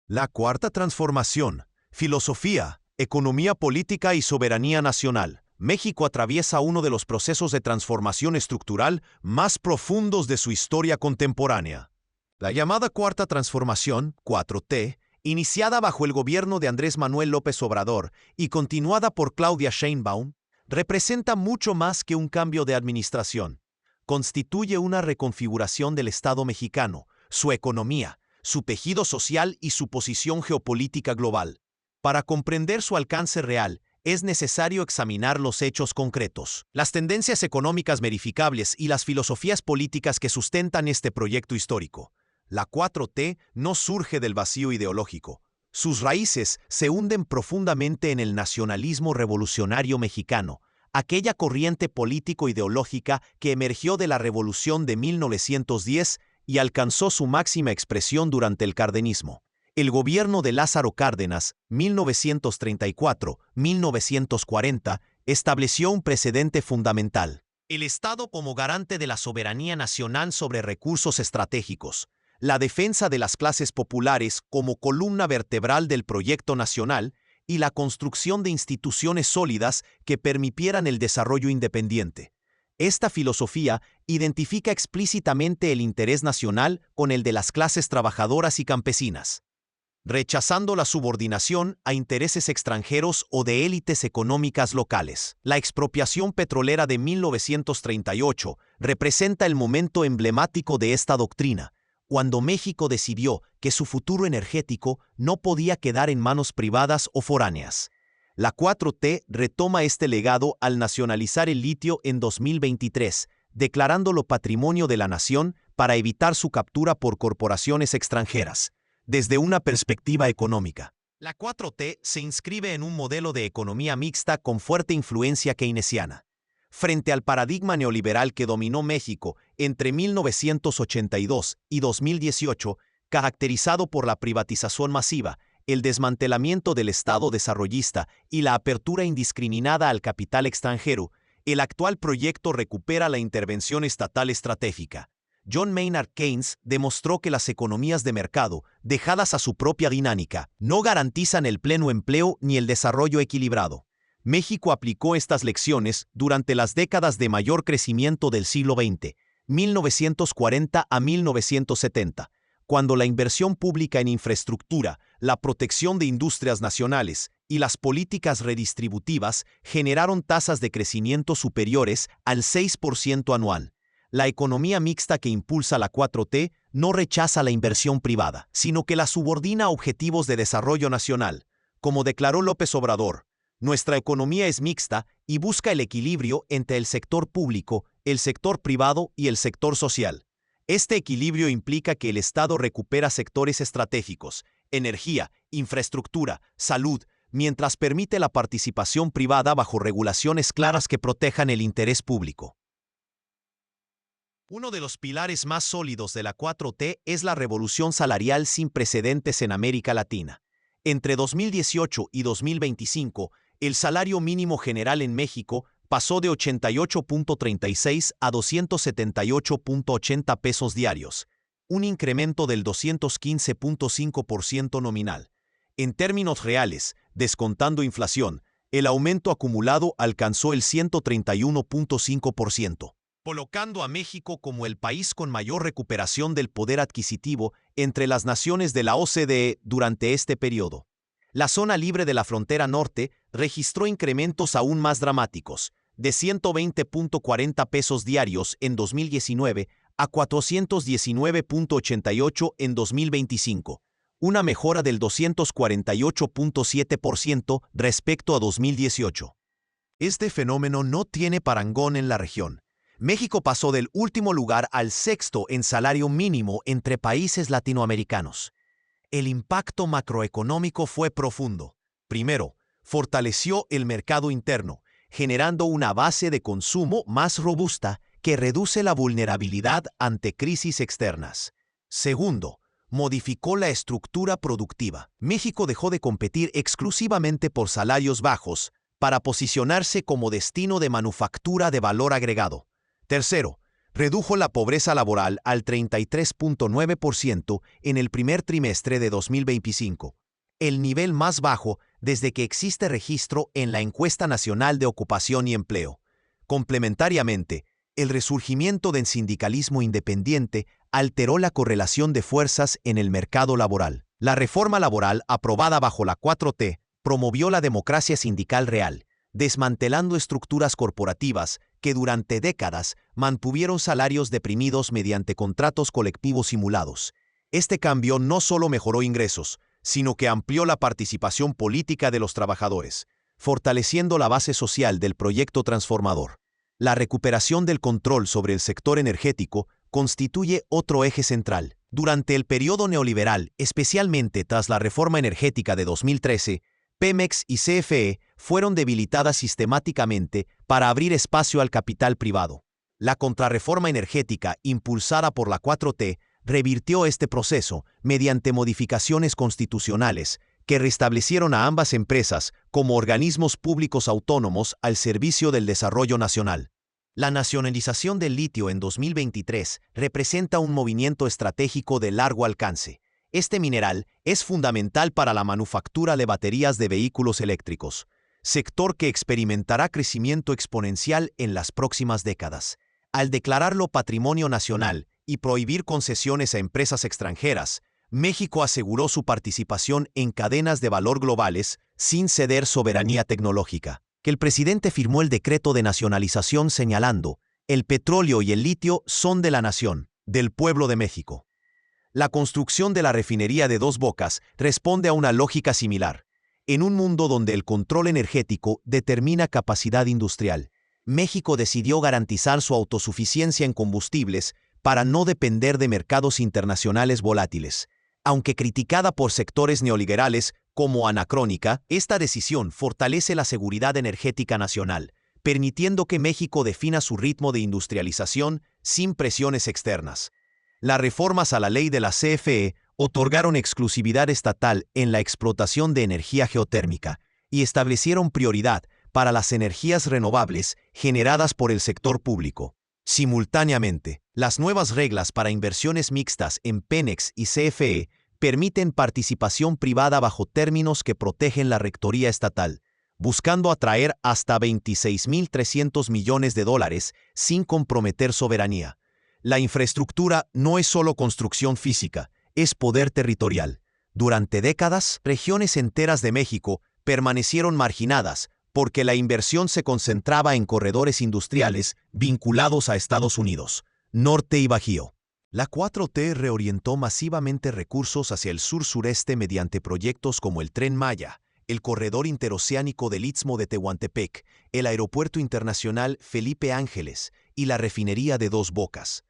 La cuarta transformación: filosofía, economía política y soberanía nacional. México atraviesa uno de los procesos de transformación estructural más profundos de su historia contemporánea. La llamada Cuarta Transformación, 4T, iniciada bajo el gobierno de Andrés Manuel López Obrador y continuada por Claudia Sheinbaum, representa mucho más que un cambio de administración. Constituye una reconfiguración del Estado mexicano, su economía, su tejido social y su posición geopolítica global. Para comprender su alcance real, es necesario examinar los hechos concretos, las tendencias económicas verificables y las filosofías políticas que sustentan este proyecto histórico. La 4T no surge del vacío ideológico. Sus raíces se hunden profundamente en el nacionalismo revolucionario mexicano, aquella corriente político-ideológica que emergió de la Revolución de 1910 y alcanzó su máxima expresión durante el cardenismo. El gobierno de Lázaro Cárdenas, 1934-1940, estableció un precedente fundamental: el Estado como garante de la soberanía nacional sobre recursos estratégicos, la defensa de las clases populares como columna vertebral del proyecto nacional y la construcción de instituciones sólidas que permitieran el desarrollo independiente. Esta filosofía identifica explícitamente el interés nacional con el de las clases trabajadoras y campesinas, rechazando la subordinación a intereses extranjeros o de élites económicas locales. La expropiación petrolera de 1938 representa el momento emblemático de esta doctrina, cuando México decidió que su futuro energético no podía quedar en manos privadas o foráneas. La 4T retoma este legado al nacionalizar el litio en 2023, declarándolo patrimonio de la nación para evitar su captura por corporaciones extranjeras. Desde una perspectiva económica, la 4T se inscribe en un modelo de economía mixta con fuerte influencia keynesiana. Frente al paradigma neoliberal que dominó México entre 1982 y 2018, caracterizado por la privatización masiva, el desmantelamiento del Estado desarrollista y la apertura indiscriminada al capital extranjero, el actual proyecto recupera la intervención estatal estratégica. John Maynard Keynes demostró que las economías de mercado, dejadas a su propia dinámica, no garantizan el pleno empleo ni el desarrollo equilibrado. México aplicó estas lecciones durante las décadas de mayor crecimiento del siglo XX, 1940 a 1970, cuando la inversión pública en infraestructura, la protección de industrias nacionales y las políticas redistributivas generaron tasas de crecimiento superiores al 6% anual. La economía mixta que impulsa la 4T no rechaza la inversión privada, sino que la subordina a objetivos de desarrollo nacional. Como declaró López Obrador, nuestra economía es mixta y busca el equilibrio entre el sector público, el sector privado y el sector social. Este equilibrio implica que el Estado recupera sectores estratégicos, energía, infraestructura, salud, mientras permite la participación privada bajo regulaciones claras que protejan el interés público. Uno de los pilares más sólidos de la 4T es la revolución salarial sin precedentes en América Latina. Entre 2018 y 2025, el salario mínimo general en México pasó de 88.36 a 278.80 pesos diarios, un incremento del 215.5% nominal. En términos reales, descontando inflación, el aumento acumulado alcanzó el 131.5%. Colocando a México como el país con mayor recuperación del poder adquisitivo entre las naciones de la OCDE durante este periodo. La zona libre de la frontera norte registró incrementos aún más dramáticos, de 120.40 pesos diarios en 2019 a 419.88 en 2025, una mejora del 248.7% respecto a 2018. Este fenómeno no tiene parangón en la región. México pasó del último lugar al sexto en salario mínimo entre países latinoamericanos. El impacto macroeconómico fue profundo. Primero, fortaleció el mercado interno, generando una base de consumo más robusta que reduce la vulnerabilidad ante crisis externas. Segundo, modificó la estructura productiva. México dejó de competir exclusivamente por salarios bajos para posicionarse como destino de manufactura de valor agregado. Tercero, redujo la pobreza laboral al 33.9% en el primer trimestre de 2025, el nivel más bajo desde que existe registro en la Encuesta Nacional de Ocupación y Empleo. Complementariamente, el resurgimiento del sindicalismo independiente alteró la correlación de fuerzas en el mercado laboral. La reforma laboral aprobada bajo la 4T promovió la democracia sindical real, desmantelando estructuras corporativas que durante décadas mantuvieron salarios deprimidos mediante contratos colectivos simulados. Este cambio no solo mejoró ingresos, sino que amplió la participación política de los trabajadores, fortaleciendo la base social del proyecto transformador. La recuperación del control sobre el sector energético constituye otro eje central. Durante el periodo neoliberal, especialmente tras la reforma energética de 2013, Pemex y CFE fueron debilitadas sistemáticamente para abrir espacio al capital privado. La contrarreforma energética impulsada por la 4T revirtió este proceso mediante modificaciones constitucionales que restablecieron a ambas empresas como organismos públicos autónomos al servicio del desarrollo nacional. La nacionalización del litio en 2023 representa un movimiento estratégico de largo alcance. Este mineral es fundamental para la manufactura de baterías de vehículos eléctricos, sector que experimentará crecimiento exponencial en las próximas décadas. Al declararlo patrimonio nacional y prohibir concesiones a empresas extranjeras, México aseguró su participación en cadenas de valor globales sin ceder soberanía tecnológica. Que el presidente firmó el decreto de nacionalización señalando: el petróleo y el litio son de la nación, del pueblo de México. La construcción de la refinería de Dos Bocas responde a una lógica similar. En un mundo donde el control energético determina capacidad industrial, México decidió garantizar su autosuficiencia en combustibles para no depender de mercados internacionales volátiles. Aunque criticada por sectores neoliberales como anacrónica, esta decisión fortalece la seguridad energética nacional, permitiendo que México defina su ritmo de industrialización sin presiones externas. Las reformas a la ley de la CFE otorgaron exclusividad estatal en la explotación de energía geotérmica y establecieron prioridad para las energías renovables generadas por el sector público. Simultáneamente, las nuevas reglas para inversiones mixtas en Pemex y CFE permiten participación privada bajo términos que protegen la rectoría estatal, buscando atraer hasta $26.300 millones sin comprometer soberanía. La infraestructura no es solo construcción física, es poder territorial. Durante décadas, regiones enteras de México permanecieron marginadas porque la inversión se concentraba en corredores industriales vinculados a Estados Unidos, Norte y Bajío. La 4T reorientó masivamente recursos hacia el sur-sureste mediante proyectos como el Tren Maya, el corredor interoceánico del Istmo de Tehuantepec, el Aeropuerto Internacional Felipe Ángeles y la refinería de Dos Bocas.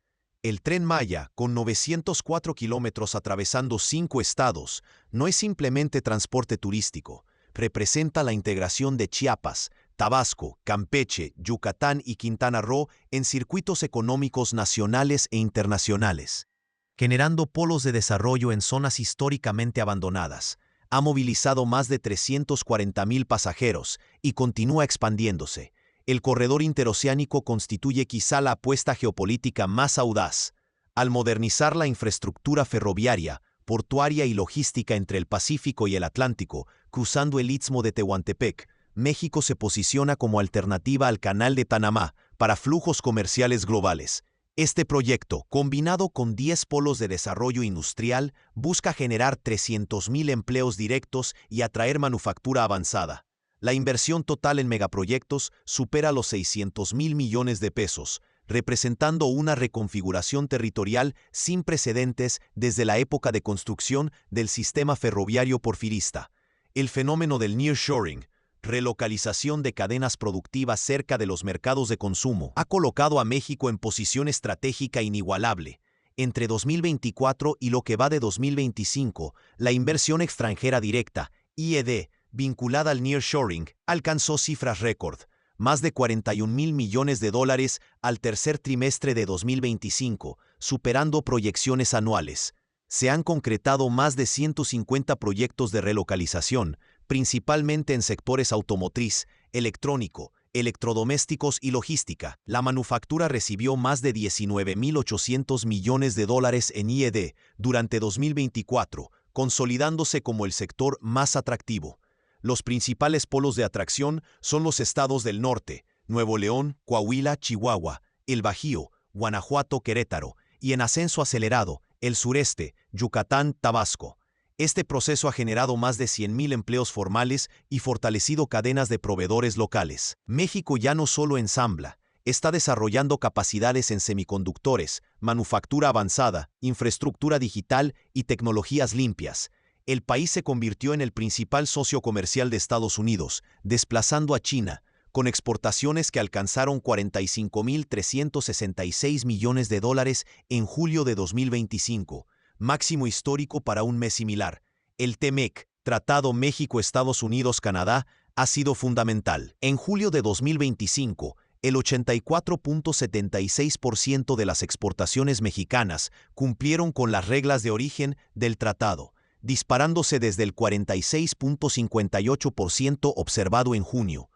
El Tren Maya, con 904 kilómetros atravesando 5 estados, no es simplemente transporte turístico, representa la integración de Chiapas, Tabasco, Campeche, Yucatán y Quintana Roo en circuitos económicos nacionales e internacionales, generando polos de desarrollo en zonas históricamente abandonadas. Ha movilizado más de 340,000 pasajeros y continúa expandiéndose. El corredor interoceánico constituye quizá la apuesta geopolítica más audaz. Al modernizar la infraestructura ferroviaria, portuaria y logística entre el Pacífico y el Atlántico, cruzando el Istmo de Tehuantepec, México se posiciona como alternativa al Canal de Panamá para flujos comerciales globales. Este proyecto, combinado con 10 polos de desarrollo industrial, busca generar 300,000 empleos directos y atraer manufactura avanzada. La inversión total en megaproyectos supera los 600,000 millones de pesos, representando una reconfiguración territorial sin precedentes desde la época de construcción del sistema ferroviario porfirista. El fenómeno del nearshoring, relocalización de cadenas productivas cerca de los mercados de consumo, ha colocado a México en posición estratégica inigualable. Entre 2024 y lo que va de 2025, la inversión extranjera directa, IED, vinculada al nearshoring, alcanzó cifras récord, más de 41,000 millones de dólares al tercer trimestre de 2025, superando proyecciones anuales. Se han concretado más de 150 proyectos de relocalización, principalmente en sectores automotriz, electrónico, electrodomésticos y logística. La manufactura recibió más de 19.800 millones de dólares en IED durante 2024, consolidándose como el sector más atractivo. Los principales polos de atracción son los estados del norte, Nuevo León, Coahuila, Chihuahua, el Bajío, Guanajuato, Querétaro, y en ascenso acelerado, el sureste, Yucatán, Tabasco. Este proceso ha generado más de 100.000 empleos formales y fortalecido cadenas de proveedores locales. México ya no solo ensambla, está desarrollando capacidades en semiconductores, manufactura avanzada, infraestructura digital y tecnologías limpias. El país se convirtió en el principal socio comercial de Estados Unidos, desplazando a China, con exportaciones que alcanzaron 45.366 millones de dólares en julio de 2025. Máximo histórico para un mes similar. El TEMEC, Tratado México-Estados Unidos-Canadá, ha sido fundamental. En julio de 2025, el 84.76% de las exportaciones mexicanas cumplieron con las reglas de origen del tratado, disparándose desde el 46.58% observado en junio.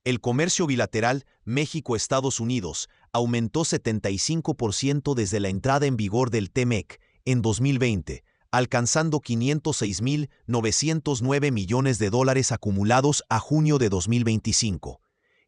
El comercio bilateral México-Estados Unidos aumentó 75% desde la entrada en vigor del TEMEC, en 2020, alcanzando 506.909 millones de dólares acumulados a junio de 2025.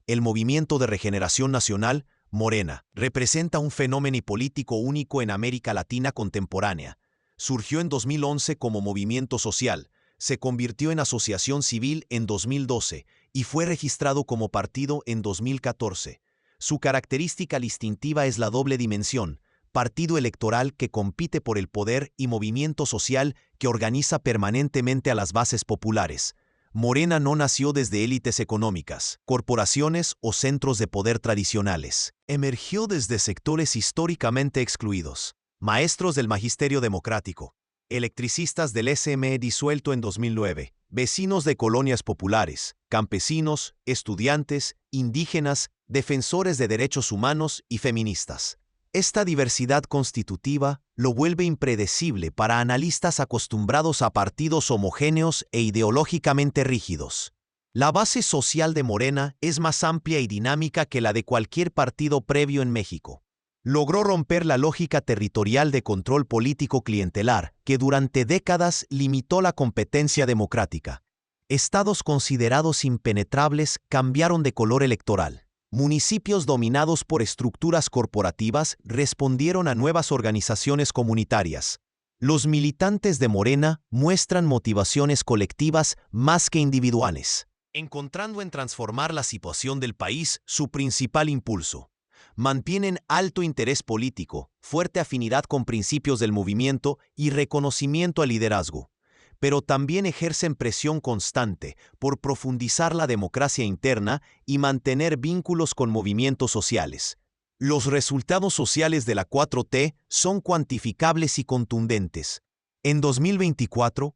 El Movimiento de Regeneración Nacional, Morena, representa un fenómeno político único en América Latina contemporánea. Surgió en 2011 como movimiento social, se convirtió en asociación civil en 2012 y fue registrado como partido en 2014. Su característica distintiva es la doble dimensión: partido electoral que compite por el poder y movimiento social que organiza permanentemente a las bases populares. Morena no nació desde élites económicas, corporaciones o centros de poder tradicionales. Emergió desde sectores históricamente excluidos. Maestros del Magisterio Democrático, electricistas del SME disuelto en 2009, vecinos de colonias populares, campesinos, estudiantes, indígenas, defensores de derechos humanos y feministas. Esta diversidad constitutiva lo vuelve impredecible para analistas acostumbrados a partidos homogéneos e ideológicamente rígidos. La base social de Morena es más amplia y dinámica que la de cualquier partido previo en México. Logró romper la lógica territorial de control político clientelar que durante décadas limitó la competencia democrática. Estados considerados impenetrables cambiaron de color electoral. Municipios dominados por estructuras corporativas respondieron a nuevas organizaciones comunitarias. Los militantes de Morena muestran motivaciones colectivas más que individuales, encontrando en transformar la situación del país su principal impulso. Mantienen alto interés político, fuerte afinidad con principios del movimiento y reconocimiento al liderazgo, pero también ejercen presión constante por profundizar la democracia interna y mantener vínculos con movimientos sociales. Los resultados sociales de la 4T son cuantificables y contundentes. En 2024,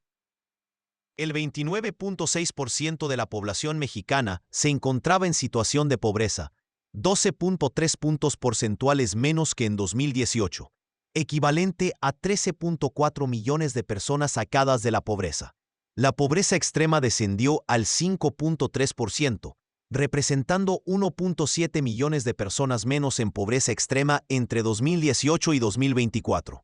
el 29.6% de la población mexicana se encontraba en situación de pobreza, 12.3 puntos porcentuales menos que en 2018. Equivalente a 13.4 millones de personas sacadas de la pobreza. La pobreza extrema descendió al 5.3%, representando 1.7 millones de personas menos en pobreza extrema entre 2018 y 2024.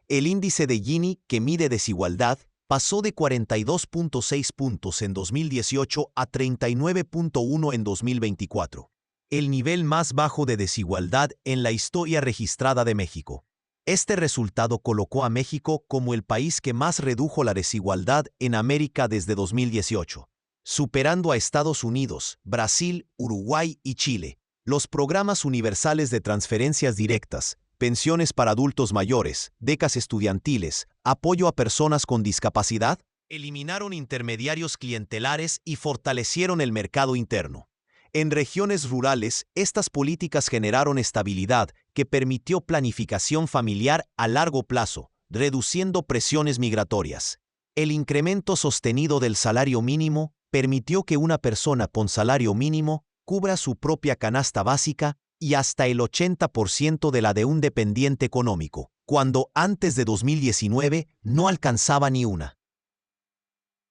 El índice de Gini, que mide desigualdad, pasó de 42.6 puntos en 2018 a 39.1 en 2024, el nivel más bajo de desigualdad en la historia registrada de México. Este resultado colocó a México como el país que más redujo la desigualdad en América desde 2018, superando a Estados Unidos, Brasil, Uruguay y Chile. Los programas universales de transferencias directas, pensiones para adultos mayores, becas estudiantiles, apoyo a personas con discapacidad, eliminaron intermediarios clientelares y fortalecieron el mercado interno. En regiones rurales, estas políticas generaron estabilidad que permitió planificación familiar a largo plazo, reduciendo presiones migratorias. El incremento sostenido del salario mínimo permitió que una persona con salario mínimo cubra su propia canasta básica y hasta el 80% de la de un dependiente económico, cuando antes de 2019 no alcanzaba ni una.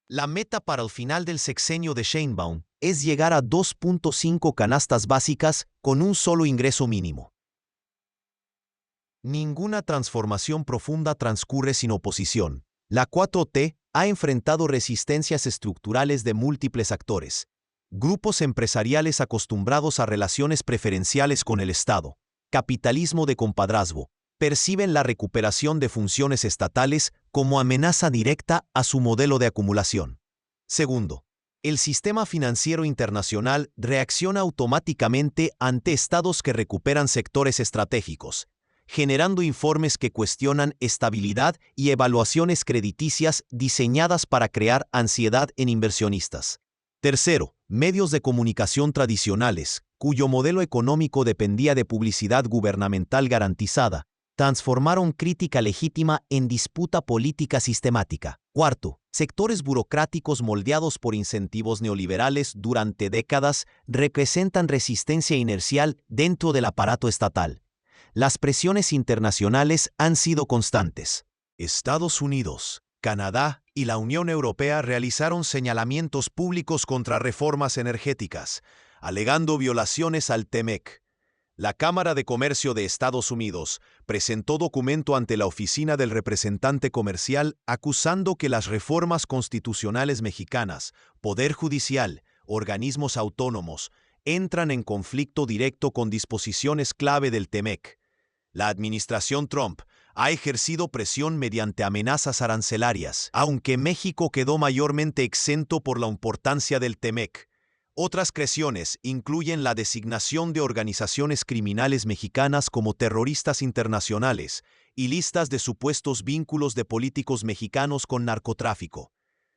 La meta para el final del sexenio de Sheinbaum es llegar a 2.5 canastas básicas con un solo ingreso mínimo. Ninguna transformación profunda transcurre sin oposición. La 4T ha enfrentado resistencias estructurales de múltiples actores. Grupos empresariales acostumbrados a relaciones preferenciales con el Estado, capitalismo de compadrazgo, perciben la recuperación de funciones estatales como amenaza directa a su modelo de acumulación. Segundo, el sistema financiero internacional reacciona automáticamente ante estados que recuperan sectores estratégicos, generando informes que cuestionan estabilidad y evaluaciones crediticias diseñadas para crear ansiedad en inversionistas. Tercero, medios de comunicación tradicionales, cuyo modelo económico dependía de publicidad gubernamental garantizada, transformaron crítica legítima en disputa política sistemática. Cuarto, sectores burocráticos moldeados por incentivos neoliberales durante décadas representan resistencia inercial dentro del aparato estatal. Las presiones internacionales han sido constantes. Estados Unidos, Canadá y la Unión Europea realizaron señalamientos públicos contra reformas energéticas, alegando violaciones al TEMEC. La Cámara de Comercio de Estados Unidos presentó documento ante la Oficina del Representante Comercial acusando que las reformas constitucionales mexicanas, Poder Judicial, organismos autónomos, entran en conflicto directo con disposiciones clave del TEMEC. La administración Trump ha ejercido presión mediante amenazas arancelarias, aunque México quedó mayormente exento por la importancia del TEMEC. Otras creaciones incluyen la designación de organizaciones criminales mexicanas como terroristas internacionales y listas de supuestos vínculos de políticos mexicanos con narcotráfico.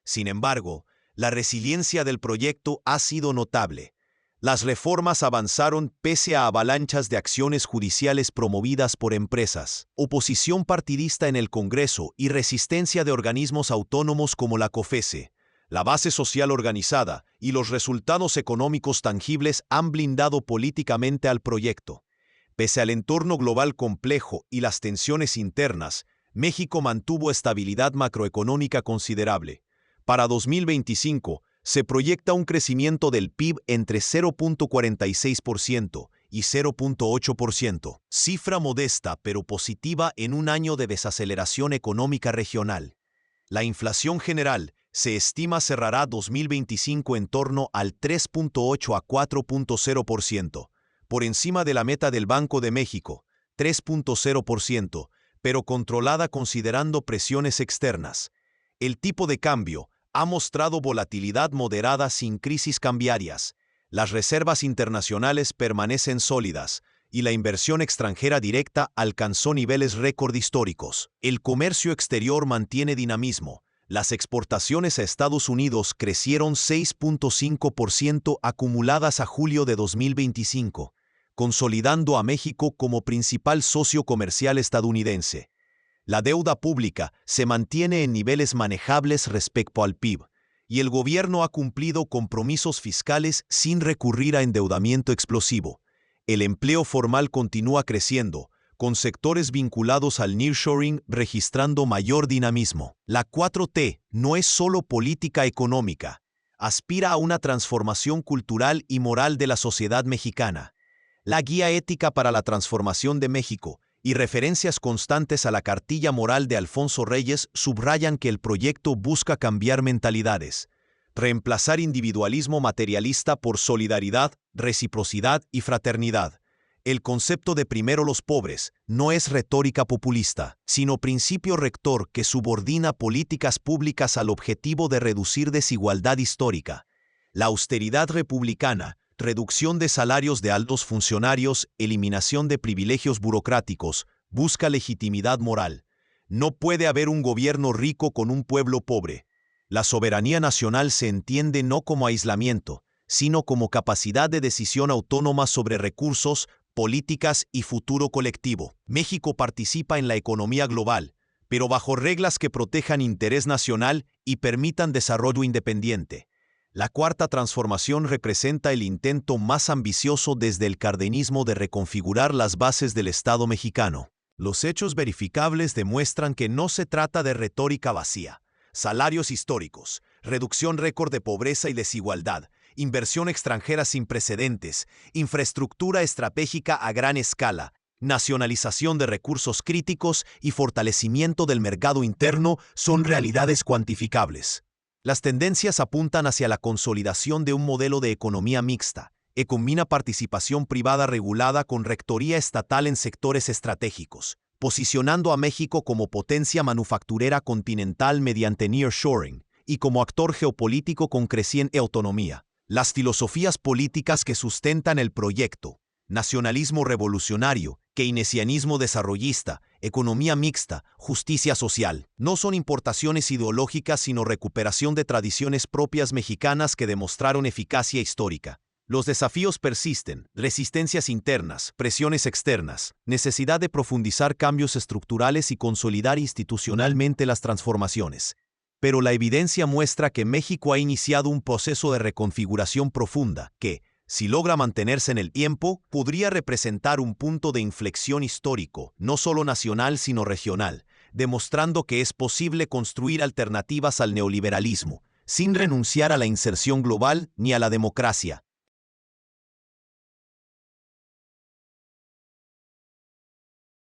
Sin embargo, la resiliencia del proyecto ha sido notable. Las reformas avanzaron pese a avalanchas de acciones judiciales promovidas por empresas, oposición partidista en el Congreso y resistencia de organismos autónomos como la COFESE. La base social organizada y los resultados económicos tangibles han blindado políticamente al proyecto. Pese al entorno global complejo y las tensiones internas, México mantuvo estabilidad macroeconómica considerable. Para 2025, se proyecta un crecimiento del PIB entre 0.46% y 0.8%, cifra modesta pero positiva en un año de desaceleración económica regional. La inflación general se estima cerrará 2025 en torno al 3.8 a 4.0%, por encima de la meta del Banco de México, 3.0%, pero controlada considerando presiones externas. El tipo de cambio ha mostrado volatilidad moderada sin crisis cambiarias. Las reservas internacionales permanecen sólidas y la inversión extranjera directa alcanzó niveles récord históricos. El comercio exterior mantiene dinamismo. Las exportaciones a Estados Unidos crecieron 6.5% acumuladas a julio de 2025, consolidando a México como principal socio comercial estadounidense. La deuda pública se mantiene en niveles manejables respecto al PIB, y el gobierno ha cumplido compromisos fiscales sin recurrir a endeudamiento explosivo. El empleo formal continúa creciendo, con sectores vinculados al nearshoring registrando mayor dinamismo. La 4T no es solo política económica, aspira a una transformación cultural y moral de la sociedad mexicana. La Guía Ética para la Transformación de México y referencias constantes a la cartilla moral de Alfonso Reyes subrayan que el proyecto busca cambiar mentalidades, reemplazar individualismo materialista por solidaridad, reciprocidad y fraternidad. El concepto de primero los pobres no es retórica populista, sino principio rector que subordina políticas públicas al objetivo de reducir desigualdad histórica. La austeridad republicana, reducción de salarios de altos funcionarios, eliminación de privilegios burocráticos, busca legitimidad moral. No puede haber un gobierno rico con un pueblo pobre. La soberanía nacional se entiende no como aislamiento, sino como capacidad de decisión autónoma sobre recursos, políticas y futuro colectivo. México participa en la economía global, pero bajo reglas que protejan interés nacional y permitan desarrollo independiente. La cuarta transformación representa el intento más ambicioso desde el cardenismo de reconfigurar las bases del Estado mexicano. Los hechos verificables demuestran que no se trata de retórica vacía. Salarios históricos, reducción récord de pobreza y desigualdad, inversión extranjera sin precedentes, infraestructura estratégica a gran escala, nacionalización de recursos críticos y fortalecimiento del mercado interno son realidades cuantificables. Las tendencias apuntan hacia la consolidación de un modelo de economía mixta, que combina participación privada regulada con rectoría estatal en sectores estratégicos, posicionando a México como potencia manufacturera continental mediante nearshoring y como actor geopolítico con creciente autonomía. Las filosofías políticas que sustentan el proyecto, nacionalismo revolucionario, keynesianismo desarrollista, economía mixta, justicia social, no son importaciones ideológicas sino recuperación de tradiciones propias mexicanas que demostraron eficacia histórica. Los desafíos persisten, resistencias internas, presiones externas, necesidad de profundizar cambios estructurales y consolidar institucionalmente las transformaciones. Pero la evidencia muestra que México ha iniciado un proceso de reconfiguración profunda que, si logra mantenerse en el tiempo, podría representar un punto de inflexión histórico, no solo nacional sino regional, demostrando que es posible construir alternativas al neoliberalismo, sin renunciar a la inserción global ni a la democracia.